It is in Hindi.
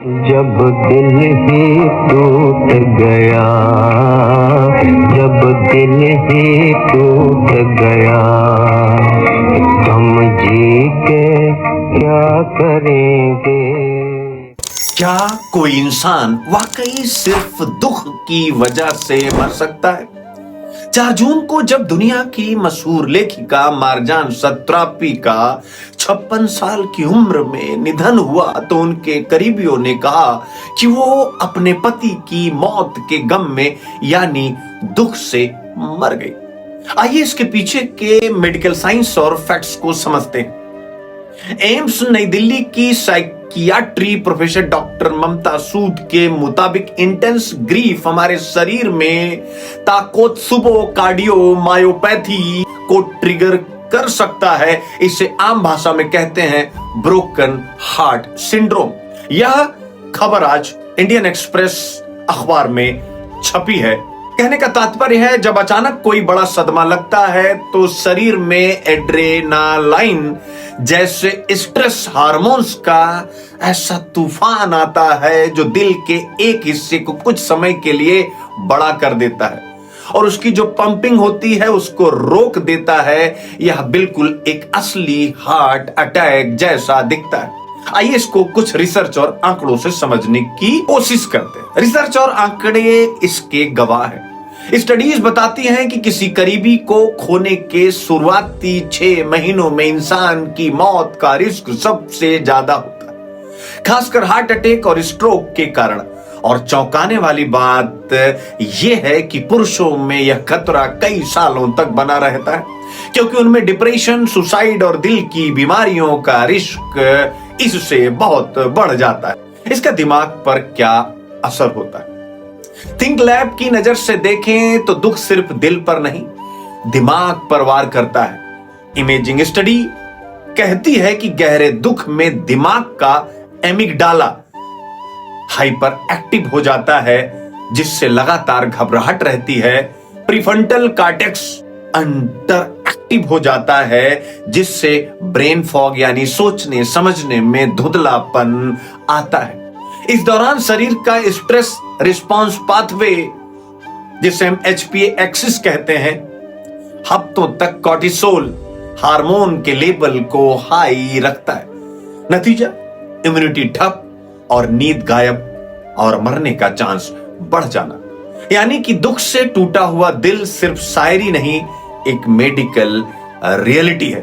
जब दिल ही टूट गया, जब दिल ही टूट गया, हम जी के क्या करेंगे। क्या कोई इंसान वाकई सिर्फ दुख की वजह से मर सकता है? 4 जून को जब दुनिया की मशहूर लेखिका मार्जान सत्रापी का 56 साल की उम्र में निधन हुआ तो उनके करीबियों ने कहा कि वो अपने पति की मौत के गम में यानी दुख से मर गई। आइए इसके पीछे के मेडिकल साइंस और फैक्ट्स को समझते हैं। एम्स नई दिल्ली की साइकियाट्री प्रोफेसर डॉक्टर ममता सूद के मुताबिक इंटेंस ग्रीफ हमारे शरीर में ताकोत्सुबो कार्डियोमायोपैथी को ट्रिगर कर सकता है। इसे आम भाषा में कहते हैं ब्रोकन हार्ट सिंड्रोम। यह खबर आज इंडियन एक्सप्रेस अखबार में छपी है। कहने का तात्पर्य है जब अचानक कोई बड़ा सदमा लगता है तो शरीर में एड्रेनालाइन जैसे स्ट्रेस हार्मोन्स का ऐसा तूफान आता है जो दिल के एक हिस्से को कुछ समय के लिए बड़ा कर देता है और उसकी जो पंपिंग होती है उसको रोक देता है। यह बिल्कुल एक असली हार्ट अटैक जैसा दिखता है। आइए इसको कुछ रिसर्च और आंकड़ों से समझने की कोशिश करते हैं। रिसर्च और आंकड़े इसके गवाह हैं। स्टडीज बताती हैं कि किसी करीबी को खोने के शुरुआती 6 महीनों में इंसान की मौत का रिस्क सबसे ज्यादा होता है, खासकर हार्ट अटैक और स्ट्रोक के कारण। और चौंकाने वाली बात यह है कि पुरुषों में यह खतरा कई सालों तक बना रहता है क्योंकि उनमें डिप्रेशन, सुसाइड और दिल की बीमारियों का रिस्क इससे बहुत बढ़ जाता है। इसका दिमाग पर क्या असर होता है? थिंक लैब की नजर से देखें तो दुख सिर्फ दिल पर नहीं दिमाग पर वार करता है। इमेजिंग स्टडी कहती है कि गहरे दुख में दिमाग का एमिगडाला हाइपर एक्टिव हो जाता है जिससे लगातार घबराहट रहती है। प्रीफ्रंटल कॉर्टेक्स अंडर एक्टिव हो जाता है जिससे ब्रेन फॉग यानी सोचने समझने में धुंधलापन आता है। इस दौरान शरीर का स्ट्रेस रिस्पांस पाथवे जिसे हम HPA एक्सिस कहते हैं हफ्तों तक कॉर्टिसोल हार्मोन के लेवल को हाई रखता है। नतीजा इम्यूनिटी ठप और नींद गायब और मरने का चांस बढ़ जाना। यानी कि दुख से टूटा हुआ दिल सिर्फ शायरी नहीं, एक मेडिकल रियलिटी है।